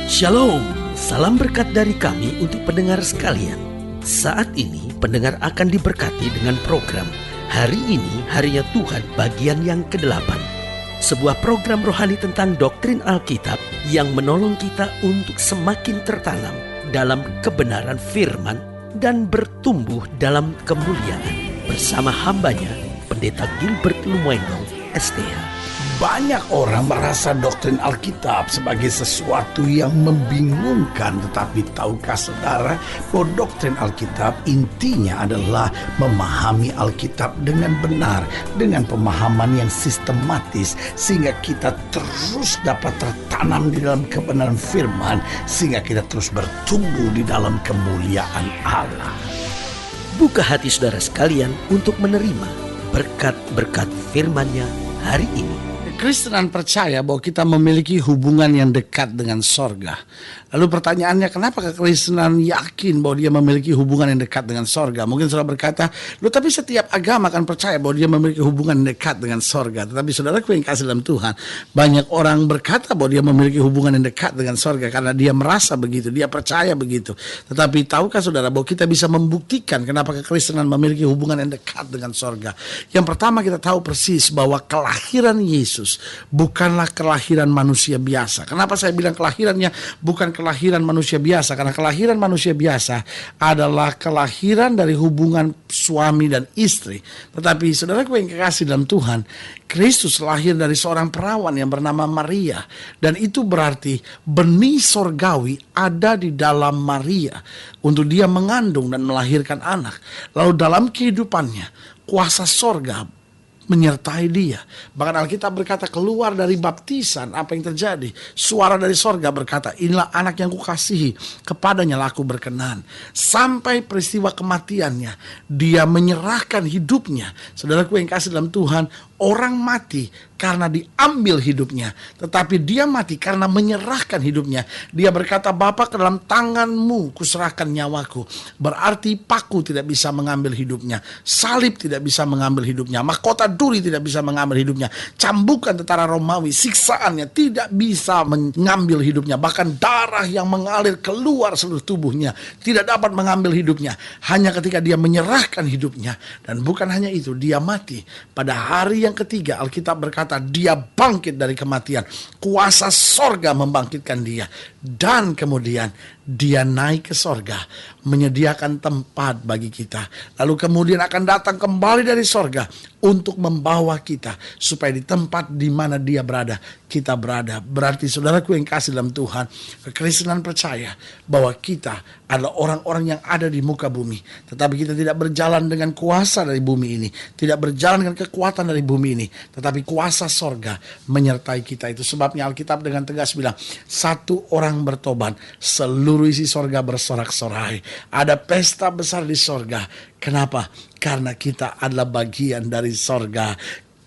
Shalom, salam berkat dari kami untuk pendengar sekalian. Saat ini pendengar akan diberkati dengan program Hari Ini Harinya Tuhan bagian yang ke-8. Sebuah program rohani tentang doktrin Alkitab yang menolong kita untuk semakin tertanam dalam kebenaran firman dan bertumbuh dalam kemuliaan. Bersama hambanya, Pendeta Gilbert Lumwendo, STH. Banyak orang merasa doktrin Alkitab sebagai sesuatu yang membingungkan. Tetapi tahukah saudara bahwa doktrin Alkitab intinya adalah memahami Alkitab dengan benar, dengan pemahaman yang sistematis, sehingga kita terus dapat tertanam di dalam kebenaran firman, sehingga kita terus bertumbuh di dalam kemuliaan Allah. Buka hati saudara sekalian untuk menerima berkat-berkat firman-Nya hari ini. Kekristenan percaya bahwa kita memiliki hubungan yang dekat dengan sorga. Lalu pertanyaannya, kenapa kekristenan yakin bahwa dia memiliki hubungan yang dekat dengan sorga? Mungkin saudara berkata, tapi setiap agama akan percaya bahwa dia memiliki hubungan yang dekat dengan sorga. Tetapi saudaraku yang kasih dalam Tuhan, banyak orang berkata bahwa dia memiliki hubungan yang dekat dengan sorga karena dia merasa begitu, dia percaya begitu. Tetapi tahukah saudara bahwa kita bisa membuktikan kenapa kekristenan memiliki hubungan yang dekat dengan sorga? Yang pertama, kita tahu persis bahwa kelahiran Yesus bukanlah kelahiran manusia biasa. Kenapa saya bilang kelahirannya bukan kelahiran manusia biasa? Karena kelahiran manusia biasa adalah kelahiran dari hubungan suami dan istri. Tetapi saudaraku yang kekasih dalam Tuhan, Kristus lahir dari seorang perawan yang bernama Maria. Dan itu berarti benih sorgawi ada di dalam Maria untuk dia mengandung dan melahirkan anak. Lalu dalam kehidupannya, kuasa sorga menyertai dia. Bahkan Alkitab berkata, keluar dari baptisan apa yang terjadi? Suara dari sorga berkata, inilah anak yang kukasihi, kepadanya lah aku berkenan. Sampai peristiwa kematiannya, dia menyerahkan hidupnya. Saudaraku yang kasih dalam Tuhan, orang mati karena diambil hidupnya, tetapi dia mati karena menyerahkan hidupnya. Dia berkata, Bapa, ke dalam tanganmu kuserahkan nyawaku. Berarti paku tidak bisa mengambil hidupnya, salib tidak bisa mengambil hidupnya, mahkota duri tidak bisa mengambil hidupnya, cambukan tentara Romawi, siksaannya tidak bisa mengambil hidupnya. Bahkan darah yang mengalir keluar seluruh tubuhnya tidak dapat mengambil hidupnya. Hanya ketika dia menyerahkan hidupnya. Dan bukan hanya itu, dia mati. Pada hari yang ketiga, Alkitab berkata dia bangkit dari kematian. Kuasa sorga membangkitkan dia. Dan kemudian dia naik ke sorga, menyediakan tempat bagi kita. Lalu kemudian akan datang kembali dari sorga untuk membawa kita supaya di tempat di mana dia berada, kita berada. Berarti saudaraku yang kasih dalam Tuhan, kekristenan percaya bahwa kita adalah orang-orang yang ada di muka bumi. Tetapi kita tidak berjalan dengan kuasa dari bumi ini, tidak berjalan dengan kekuatan dari bumi ini, tetapi kuasa sorga menyertai kita. Itu sebabnya Alkitab dengan tegas bilang, satu orang bertobat, seluruh isi sorga bersorak-sorai. Ada pesta besar di sorga. Kenapa? Karena kita adalah bagian dari sorga.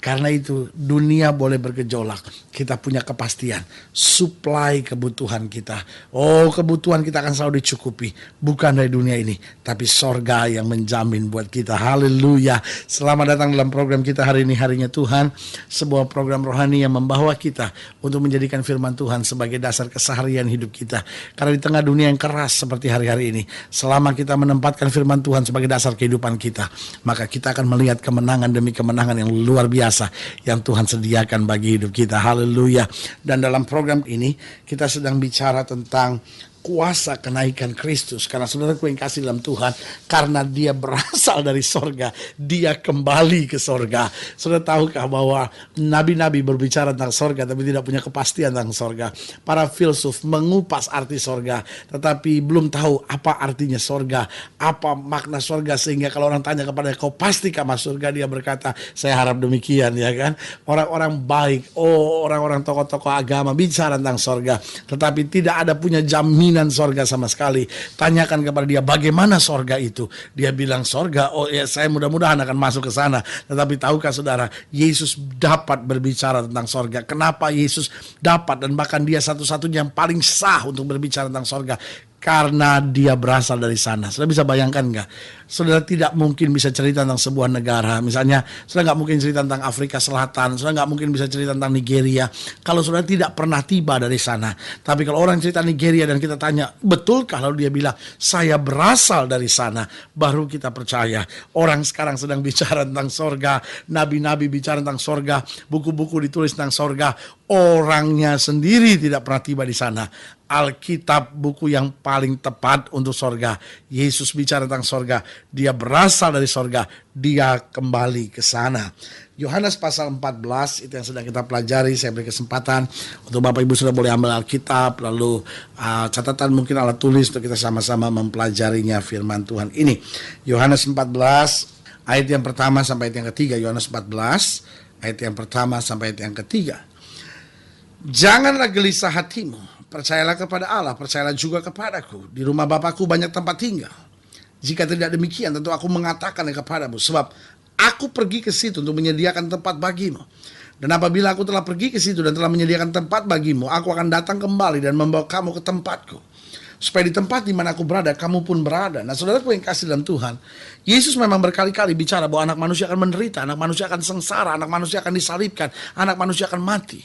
Karena itu dunia boleh bergejolak, kita punya kepastian, supply kebutuhan kita. Oh, kebutuhan kita akan selalu dicukupi, bukan dari dunia ini, tapi sorga yang menjamin buat kita. Haleluya. Selamat datang dalam program kita hari ini, Harinya Tuhan. Sebuah program rohani yang membawa kita untuk menjadikan firman Tuhan sebagai dasar keseharian hidup kita. Karena di tengah dunia yang keras seperti hari-hari ini, selama kita menempatkan firman Tuhan sebagai dasar kehidupan kita, maka kita akan melihat kemenangan demi kemenangan yang luar biasa yang Tuhan sediakan bagi hidup kita. Haleluya. Dan dalam program ini kita sedang bicara tentang kuasa kenaikan Kristus. Karena saudaraku yang kasih dalam Tuhan, karena dia berasal dari sorga, dia kembali ke sorga. Saudara tahukah bahwa nabi-nabi berbicara tentang sorga tapi tidak punya kepastian tentang sorga. Para filsuf mengupas arti sorga tetapi belum tahu apa artinya sorga, apa makna sorga, sehingga kalau orang tanya kepada kau pastikah masuk surga, dia berkata saya harap demikian, ya kan. Orang-orang baik, orang-orang tokoh-tokoh agama bicara tentang sorga tetapi tidak ada punya jaminan sorga sama sekali. Tanyakan kepada dia bagaimana sorga itu, dia bilang sorga, saya mudah-mudahan akan masuk ke sana. Tetapi tahukah saudara, Yesus dapat berbicara tentang sorga. Kenapa Yesus dapat, dan bahkan dia satu-satunya yang paling sah untuk berbicara tentang sorga? karena dia berasal dari sana. Saudara bisa bayangkan nggak? Saudara tidak mungkin bisa cerita tentang sebuah negara. Misalnya, saudara nggak mungkin cerita tentang Afrika Selatan. Saudara nggak mungkin bisa cerita tentang Nigeria kalau saudara tidak pernah tiba dari sana. Tapi kalau orang cerita Nigeria dan kita tanya, betul kalau dia bilang, saya berasal dari sana, baru kita percaya. Orang sekarang sedang bicara tentang sorga. Nabi-nabi bicara tentang sorga. Buku-buku ditulis tentang sorga. Orangnya sendiri tidak pernah tiba di sana. Alkitab buku yang paling tepat untuk sorga. Yesus bicara tentang sorga. Dia berasal dari sorga. Dia kembali ke sana. Yohanes pasal 14 itu yang sedang kita pelajari. Saya beri kesempatan untuk Bapak Ibu sudah boleh ambil Alkitab. Lalu catatan mungkin alat tulis untuk kita sama-sama mempelajarinya firman Tuhan ini. Yohanes 14 ayat yang pertama sampai ayat yang ketiga. Yohanes 14 ayat yang pertama sampai ayat yang ketiga. Janganlah gelisah hatimu. Percayalah kepada Allah, percayalah juga kepadaku. Di rumah Bapakku banyak tempat tinggal. Jika tidak demikian, tentu aku mengatakan kepadamu. Sebab aku pergi ke situ untuk menyediakan tempat bagimu. Dan apabila aku telah pergi ke situ dan telah menyediakan tempat bagimu, aku akan datang kembali dan membawa kamu ke tempatku. Supaya di tempat di mana aku berada, kamu pun berada. Nah, saudaraku yang kasih dalam Tuhan, Yesus memang berkali-kali bicara bahwa anak manusia akan menderita, anak manusia akan sengsara, anak manusia akan disalibkan, anak manusia akan mati.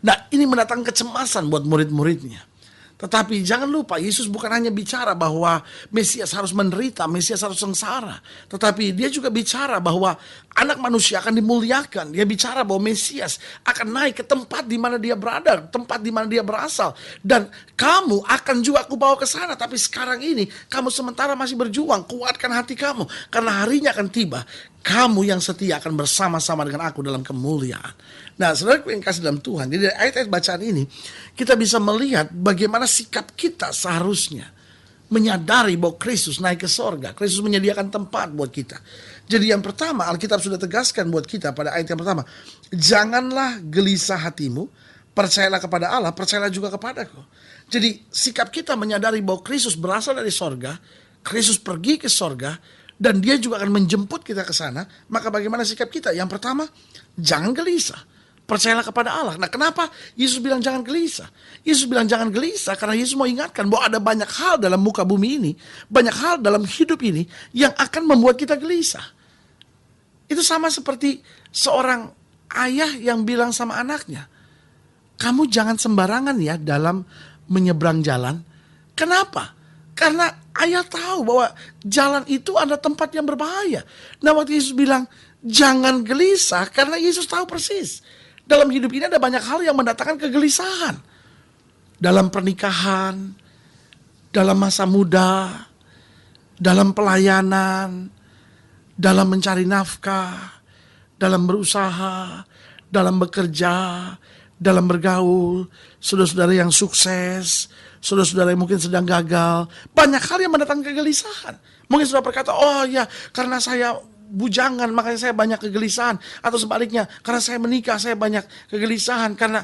Nah, ini mendatangkan kecemasan buat murid-muridnya. Tetapi jangan lupa, Yesus bukan hanya bicara bahwa Mesias harus menderita, Mesias harus sengsara. Tetapi dia juga bicara bahwa anak manusia akan dimuliakan. Dia bicara bahwa Mesias akan naik ke tempat di mana dia berada, tempat di mana dia berasal. Dan kamu akan juga aku bawa ke sana. Tapi sekarang ini, kamu sementara masih berjuang. Kuatkan hati kamu, karena harinya akan tiba. Kamu yang setia akan bersama-sama dengan aku dalam kemuliaan. Nah, saudaraku yang kasih dalam Tuhan, jadi dari ayat-ayat bacaan ini, kita bisa melihat bagaimana sikap kita seharusnya menyadari bahwa Kristus naik ke sorga. Kristus menyediakan tempat buat kita. Jadi yang pertama, Alkitab sudah tegaskan buat kita pada ayat yang pertama. Janganlah gelisah hatimu, percayalah kepada Allah, percayalah juga kepadaku. Jadi sikap kita menyadari bahwa Kristus berasal dari sorga, Kristus pergi ke sorga, dan dia juga akan menjemput kita ke sana. Maka bagaimana sikap kita? Yang pertama, jangan gelisah. Percayalah kepada Allah. Nah, kenapa Yesus bilang jangan gelisah? Yesus bilang jangan gelisah karena Yesus mau ingatkan bahwa ada banyak hal dalam muka bumi ini, banyak hal dalam hidup ini yang akan membuat kita gelisah. Itu sama seperti seorang ayah yang bilang sama anaknya, kamu jangan sembarangan ya dalam menyeberang jalan. Kenapa? Karena ayah tahu bahwa jalan itu ada tempat yang berbahaya. Nah, waktu Yesus bilang jangan gelisah karena Yesus tahu persis. Dalam hidup ini ada banyak hal yang mendatangkan kegelisahan. Dalam pernikahan, dalam masa muda, dalam pelayanan, dalam mencari nafkah, dalam berusaha, dalam bekerja, dalam bergaul, saudara-saudara yang sukses, saudara-saudara yang mungkin sedang gagal. Banyak hal yang mendatangkan kegelisahan. Mungkin saudara berkata, oh ya karena saya bujangan makanya saya banyak kegelisahan, atau sebaliknya karena saya menikah saya banyak kegelisahan, karena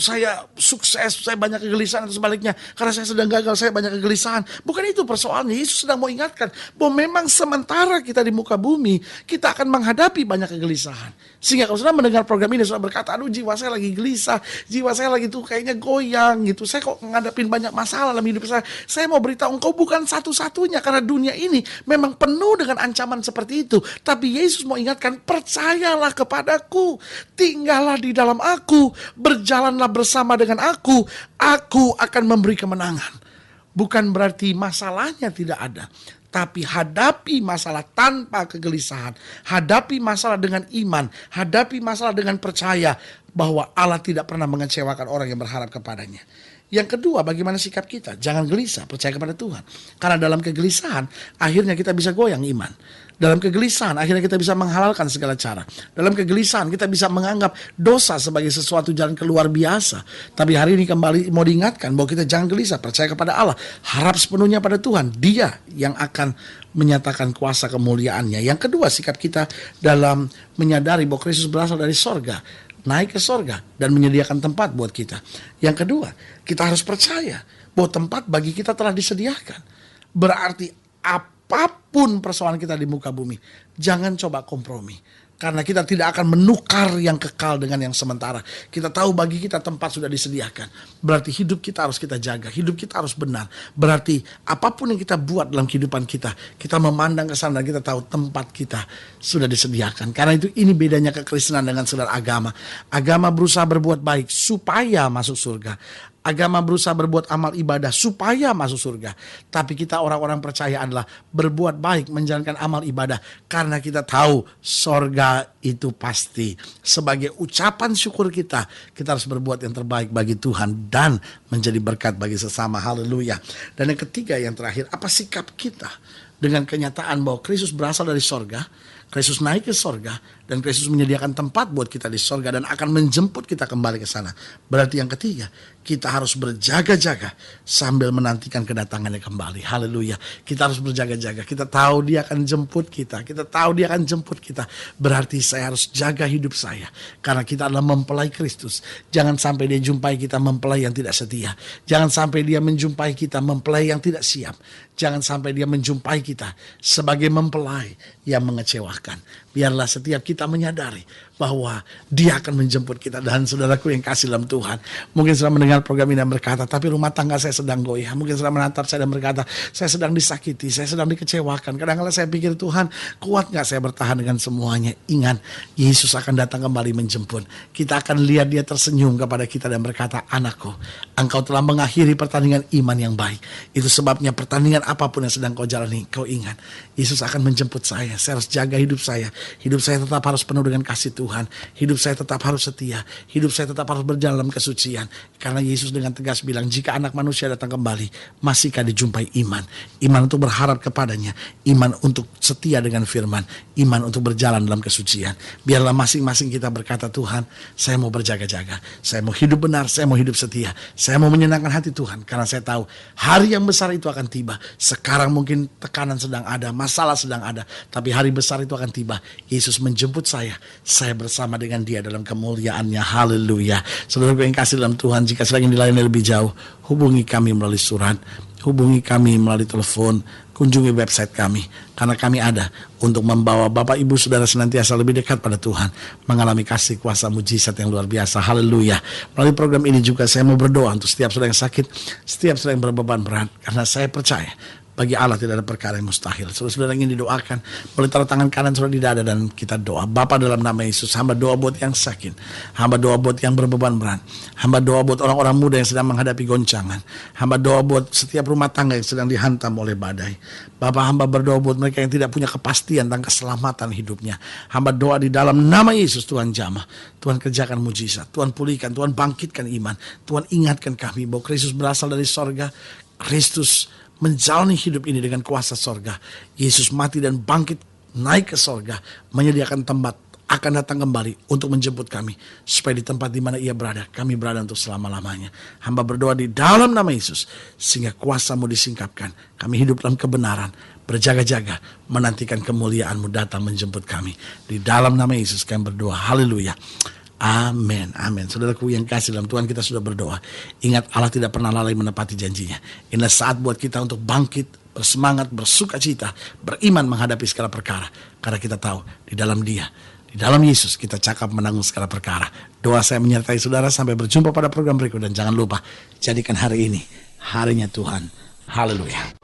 saya sukses saya banyak kegelisahan, atau sebaliknya karena saya sedang gagal saya banyak kegelisahan. Bukan itu persoalannya. Yesus sedang mau ingatkan bahwa memang sementara kita di muka bumi kita akan menghadapi banyak kegelisahan. Sehingga kalau saudara mendengar program ini saudara berkata, aduh jiwa saya lagi gelisah, jiwa saya lagi tuh kayaknya goyang gitu, saya kok ngadepin banyak masalah dalam hidup saya mau beritahu engkau bukan satu-satunya, karena dunia ini memang penuh dengan ancaman seperti itu. Tapi Yesus mau ingatkan, percayalah kepadaku, tinggallah di dalam aku, berjalanlah bersama dengan aku akan memberi kemenangan. Bukan berarti masalahnya tidak ada, tapi hadapi masalah tanpa kegelisahan, hadapi masalah dengan iman, hadapi masalah dengan percaya bahwa Allah tidak pernah mengecewakan orang yang berharap kepadanya. Yang kedua, bagaimana sikap kita? Jangan gelisah, percaya kepada Tuhan. Karena dalam kegelisahan, akhirnya kita bisa goyang iman. Dalam kegelisahan, akhirnya kita bisa menghalalkan segala cara. Dalam kegelisahan, kita bisa menganggap dosa sebagai sesuatu jalan keluar biasa. Tapi hari ini kembali mau diingatkan bahwa kita jangan gelisah, percaya kepada Allah. Harap sepenuhnya pada Tuhan. Dia yang akan menyatakan kuasa kemuliaannya. Yang kedua, sikap kita dalam menyadari bahwa Kristus berasal dari sorga, naik ke sorga dan menyediakan tempat buat kita. Yang kedua, kita harus percaya bahwa tempat bagi kita telah disediakan. Berarti apapun persoalan kita di muka bumi, jangan coba kompromi. Karena kita tidak akan menukar yang kekal dengan yang sementara. Kita tahu bagi kita tempat sudah disediakan. Berarti hidup kita harus kita jaga. Hidup kita harus benar. Berarti apapun yang kita buat dalam kehidupan kita, kita memandang ke sana dan kita tahu tempat kita sudah disediakan. Karena itu ini bedanya kekristenan dengan saudara agama. Agama berusaha berbuat baik supaya masuk surga. Agama berusaha berbuat amal ibadah supaya masuk surga. Tapi kita orang-orang percaya adalah berbuat baik, menjalankan amal ibadah. Karena kita tahu surga itu pasti. Sebagai ucapan syukur kita harus berbuat yang terbaik bagi Tuhan dan menjadi berkat bagi sesama. Haleluya. Dan yang ketiga, yang terakhir, apa sikap kita dengan kenyataan bahwa Kristus berasal dari sorga, Kristus naik ke sorga, dan Kristus menyediakan tempat buat kita di sorga dan akan menjemput kita kembali ke sana. Berarti yang ketiga, kita harus berjaga-jaga sambil menantikan kedatangannya kembali. Haleluya. Kita harus berjaga-jaga. Kita tahu dia akan jemput kita. Kita tahu dia akan jemput kita. Berarti saya harus jaga hidup saya. Karena kita adalah mempelai Kristus. Jangan sampai dia jumpai kita mempelai yang tidak setia. Jangan sampai dia menjumpai kita mempelai yang tidak siap. Jangan sampai dia menjumpai kita sebagai mempelai yang mengecewakan. Biarlah setiap kita menyadari bahwa dia akan menjemput kita. Dan saudaraku yang kasih dalam Tuhan, mungkin sudah mendengar program ini dan berkata, tapi rumah tangga saya sedang goyah. Mungkin sudah menatap saya dan berkata, saya sedang disakiti, saya sedang dikecewakan. Kadang-kadang saya pikir, Tuhan, kuat gak saya bertahan dengan semuanya? Ingat, Yesus akan datang kembali menjemput. Kita akan lihat dia tersenyum kepada kita dan berkata, anakku, engkau telah mengakhiri pertandingan iman yang baik. Itu sebabnya pertandingan apapun yang sedang kau jalani, kau ingat, Yesus akan menjemput saya. Saya harus jaga hidup saya. Hidup saya tetap harus penuh dengan kasih Tuhan. Hidup saya tetap harus setia. Hidup saya tetap harus berjalan dalam kesucian. Karena Yesus dengan tegas bilang, jika anak manusia datang kembali, masihkah dijumpai iman? Iman untuk berharap kepadanya. Iman untuk setia dengan firman. Iman untuk berjalan dalam kesucian. Biarlah masing-masing kita berkata, Tuhan, saya mau berjaga-jaga. Saya mau hidup benar, saya mau hidup setia. Saya mau menyenangkan hati Tuhan. Karena saya tahu hari yang besar itu akan tiba. Sekarang mungkin tekanan sedang ada, masalah sedang ada. Tapi hari besar itu akan tiba. Yesus menjemput saya bersama dengan dia dalam kemuliaannya. Haleluya. Saudara yang kasih dalam Tuhan, jika sedang dilayani lebih jauh, hubungi kami melalui surat, hubungi kami melalui telepon, kunjungi website kami, karena kami ada untuk membawa Bapak Ibu Saudara senantiasa lebih dekat pada Tuhan, mengalami kasih kuasa mujizat yang luar biasa. Haleluya. Melalui program ini juga saya mau berdoa untuk setiap saudara yang sakit, setiap saudara yang berbeban berat, karena saya percaya bagi Allah tidak ada perkara yang mustahil. Saudara-saudara ingin didoakan, boleh taruh tangan kanan saudara di dada dan kita doa. Bapa, dalam nama Yesus, hamba doa buat yang sakit, hamba doa buat yang berbeban berat, hamba doa buat orang-orang muda yang sedang menghadapi goncangan, hamba doa buat setiap rumah tangga yang sedang dihantam oleh badai. Bapa, hamba berdoa buat mereka yang tidak punya kepastian tentang keselamatan hidupnya. Hamba doa di dalam nama Yesus, Tuhan jamah, Tuhan kerjakan mujizat, Tuhan pulihkan, Tuhan bangkitkan iman, Tuhan ingatkan kami bahwa Kristus berasal dari sorga. Kristus menjalani hidup ini dengan kuasa sorga. Yesus mati dan bangkit, naik ke sorga, menyediakan tempat, akan datang kembali untuk menjemput kami, supaya di tempat di mana ia berada, kami berada untuk selama-lamanya. Hamba berdoa di dalam nama Yesus, sehingga kuasa-Mu disingkapkan. Kami hidup dalam kebenaran, berjaga-jaga, menantikan kemuliaan-Mu datang menjemput kami. Di dalam nama Yesus kami berdoa. Haleluya. Amin, amin. Saudaraku yang kasih dalam Tuhan, kita sudah berdoa. Ingat, Allah tidak pernah lalai menepati janjinya. Inilah saat buat kita untuk bangkit, bersemangat, bersuka cita, beriman menghadapi segala perkara. Karena kita tahu, di dalam Dia, di dalam Yesus, kita cakap menanggung segala perkara. Doa saya menyertai saudara. Sampai berjumpa pada program berikut. Dan jangan lupa, jadikan hari ini harinya Tuhan. Haleluya.